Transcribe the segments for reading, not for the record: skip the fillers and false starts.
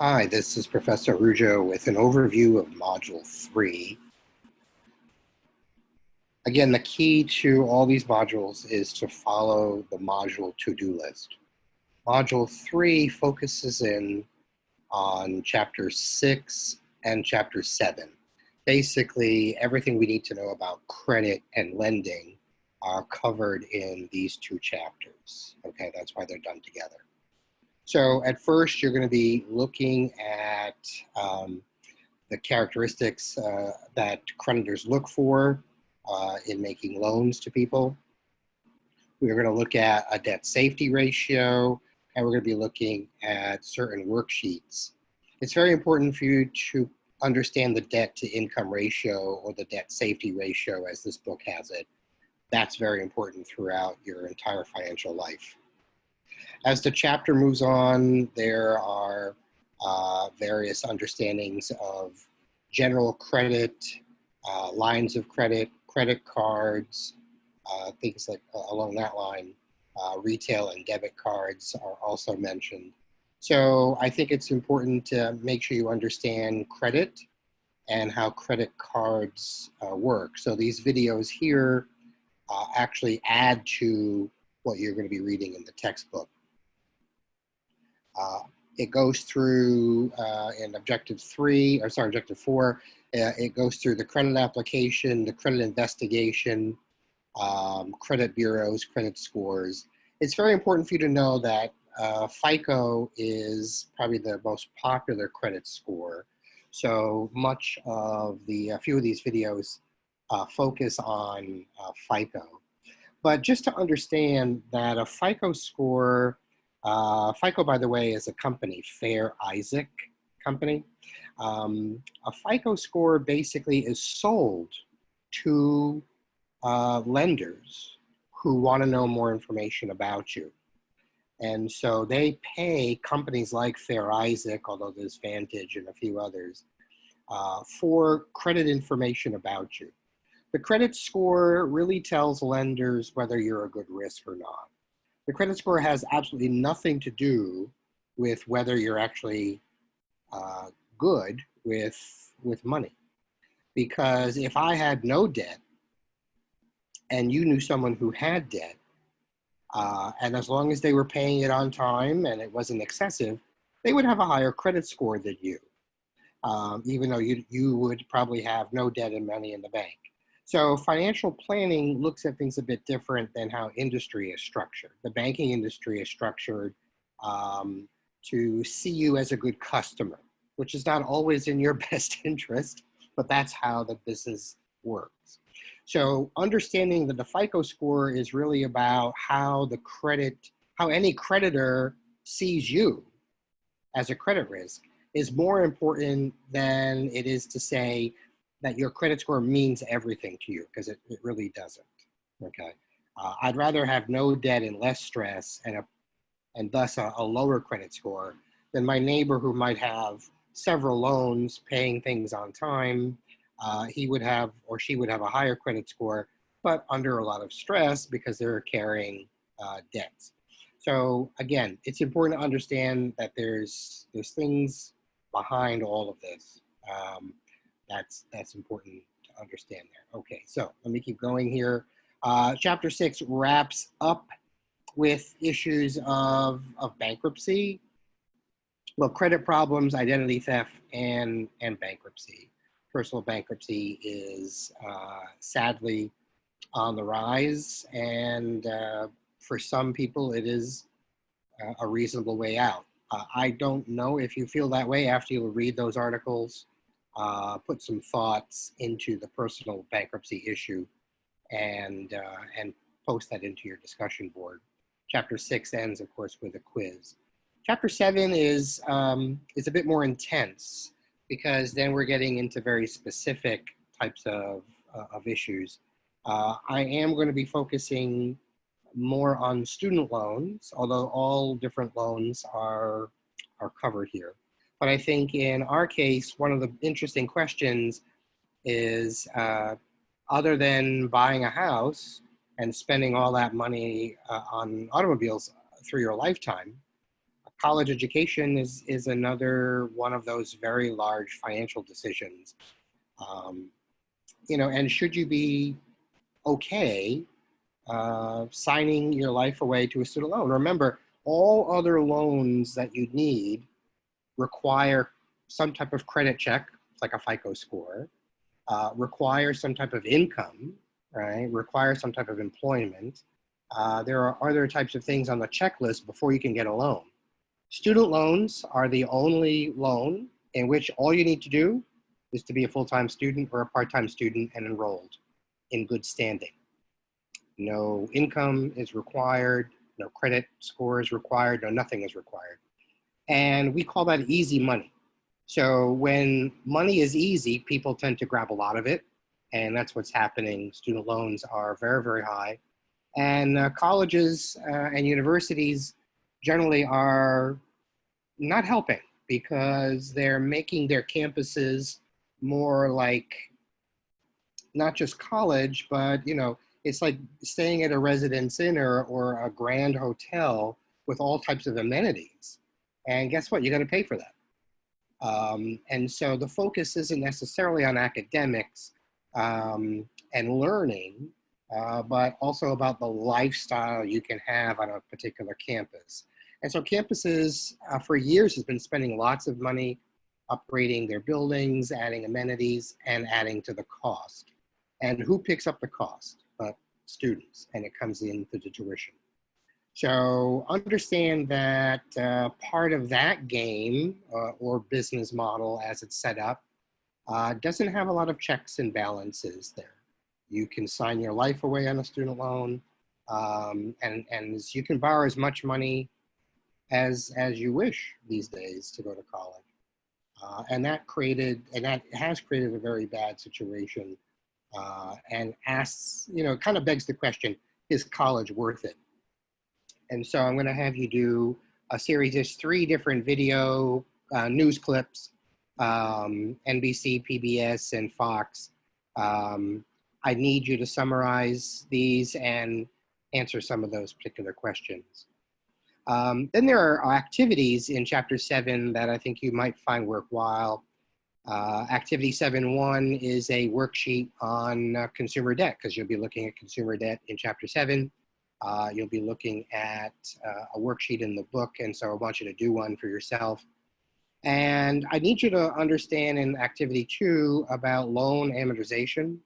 Hi, this is Professor Rujo with an overview of Module 3. Again, the key to all these modules is to follow the module to-do list. Module 3 focuses in on Chapter 6 and Chapter 7. Basically, everything we need to know about credit and lending are covered in these two chapters. Okay, that's why they're done together. So at first, you're going to be looking at the characteristics that creditors look for in making loans to people. We're going to look at a debt safety ratio, and we're going to be looking at certain worksheets. It's very important for you to understand the debt to income ratio, or the debt safety ratio as this book has it. That's very important throughout your entire financial life. As the chapter moves on, there are various understandings of general credit, lines of credit, credit cards, things like along that line. Retail and debit cards are also mentioned. So I think it's important to make sure you understand credit and how credit cards work. So these videos here actually add to what you're going to be reading in the textbook. It goes through in objective 4, it goes through the credit application, the credit investigation, credit bureaus, credit scores. It's very important for you to know that FICO is probably the most popular credit score. So much of a few of these videos focus on FICO. But just to understand that a FICO score, FICO, by the way, is a company, Fair Isaac Company. A FICO score basically is sold to lenders who want to know more information about you. And so they pay companies like Fair Isaac, although there's Vantage and a few others, for credit information about you. The credit score really tells lenders whether you're a good risk or not. The credit score has absolutely nothing to do with whether you're actually good with money. Because if I had no debt and you knew someone who had debt, and as long as they were paying it on time and it wasn't excessive, they would have a higher credit score than you, even though you would probably have no debt and money in the bank. So financial planning looks at things a bit different than how industry is structured. The banking industry is structured to see you as a good customer, which is not always in your best interest, but that's how the business works. So understanding that the FICO score is really about how any creditor sees you as a credit risk is more important than it is to say that your credit score means everything to you, because it really doesn't, okay? I'd rather have no debt and less stress and thus a lower credit score than my neighbor who might have several loans, paying things on time. He would have, or she would have, a higher credit score, but under a lot of stress because they're carrying debts. So again, it's important to understand that there's things behind all of this. That's important to understand there. Okay, so let me keep going here. Chapter 6 wraps up with issues of bankruptcy, well, credit problems, identity theft, and bankruptcy. Personal bankruptcy is sadly on the rise, and for some people it is a reasonable way out. I don't know if you feel that way after you read those articles. Put some thoughts into the personal bankruptcy issue and post that into your discussion board. Chapter 6 ends, of course, with a quiz. Chapter 7 is a bit more intense, because then we're getting into very specific types of issues. I am going to be focusing more on student loans, although all different loans are covered here. But I think in our case, one of the interesting questions is, other than buying a house and spending all that money on automobiles through your lifetime, college education is another one of those very large financial decisions. You know, and should you be okay signing your life away to a student loan? Remember, all other loans that you need require some type of credit check, like a FICO score, require some type of income, right? Require some type of employment. There are other types of things on the checklist before you can get a loan. Student loans are the only loan in which all you need to do is to be a full-time student or a part-time student and enrolled in good standing. No income is required, no credit score is required, no nothing is required. And we call that easy money. So when money is easy, people tend to grab a lot of it, and that's what's happening. Student loans are very, very high. And colleges and universities generally are not helping because they're making their campuses more like not just college, but you know, it's like staying at a Residence Inn or a grand hotel with all types of amenities. And guess what? You got to pay for that. And so the focus isn't necessarily on academics and learning, but also about the lifestyle you can have on a particular campus. And so campuses for years has been spending lots of money upgrading their buildings, adding amenities, and adding to the cost. And who picks up the cost? But students, and it comes into the tuition. So understand that part of that game or business model as it's set up doesn't have a lot of checks and balances there. You can sign your life away on a student loan, and you can borrow as much money as you wish these days to go to college. And that has created a very bad situation and asks, you know, kind of begs the question, is college worth it? And so I'm going to have you do a series. There's 3 different video news clips, NBC, PBS, and Fox. I need you to summarize these and answer some of those particular questions. Then there are activities in Chapter 7 that I think you might find worthwhile. Activity 7.1 is a worksheet on consumer debt, because you'll be looking at consumer debt in Chapter 7. You'll be looking at a worksheet in the book, and so I want you to do one for yourself. And I need you to understand in activity 2 about loan amortization,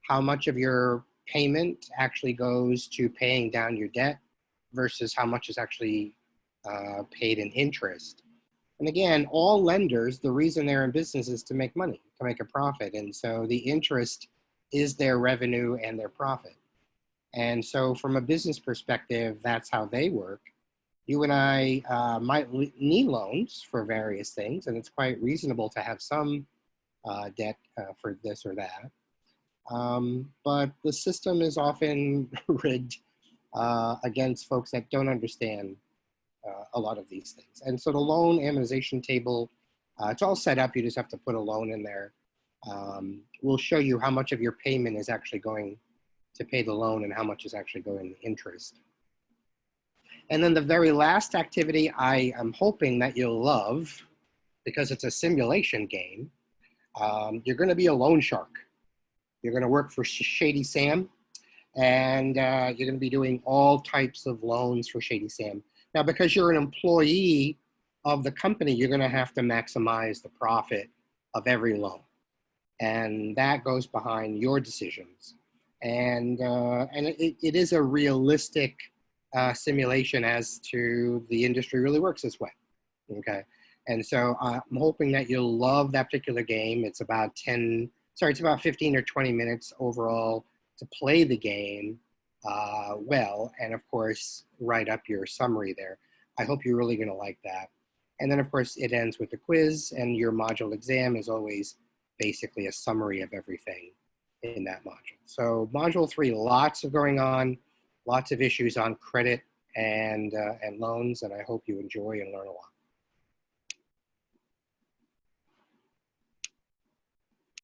how much of your payment actually goes to paying down your debt versus how much is actually paid in interest. And again, all lenders, the reason they're in business is to make money, to make a profit. And so the interest is their revenue and their profit. And so from a business perspective, that's how they work. You and I might need loans for various things, and it's quite reasonable to have some debt for this or that. But the system is often rigged against folks that don't understand a lot of these things. And so the loan amortization table, it's all set up. You just have to put a loan in there. We'll show you how much of your payment is actually going to pay the loan and how much is actually going to interest. And then the very last activity I am hoping that you'll love, because it's a simulation game. You're going to be a loan shark. You're going to work for Shady Sam, and you're going to be doing all types of loans for Shady Sam. Now, because you're an employee of the company, you're going to have to maximize the profit of every loan. And that goes behind your decisions. And it is a realistic simulation as to the industry really works this way, okay? And so I'm hoping that you'll love that particular game. It's about 15 or 20 minutes overall to play the game well, and of course, write up your summary there. I hope you're really gonna like that. And then of course, it ends with the quiz, and your module exam is always basically a summary of everything in that module. So module 3, lots of going on, lots of issues on credit and loans, and I hope you enjoy and learn a lot.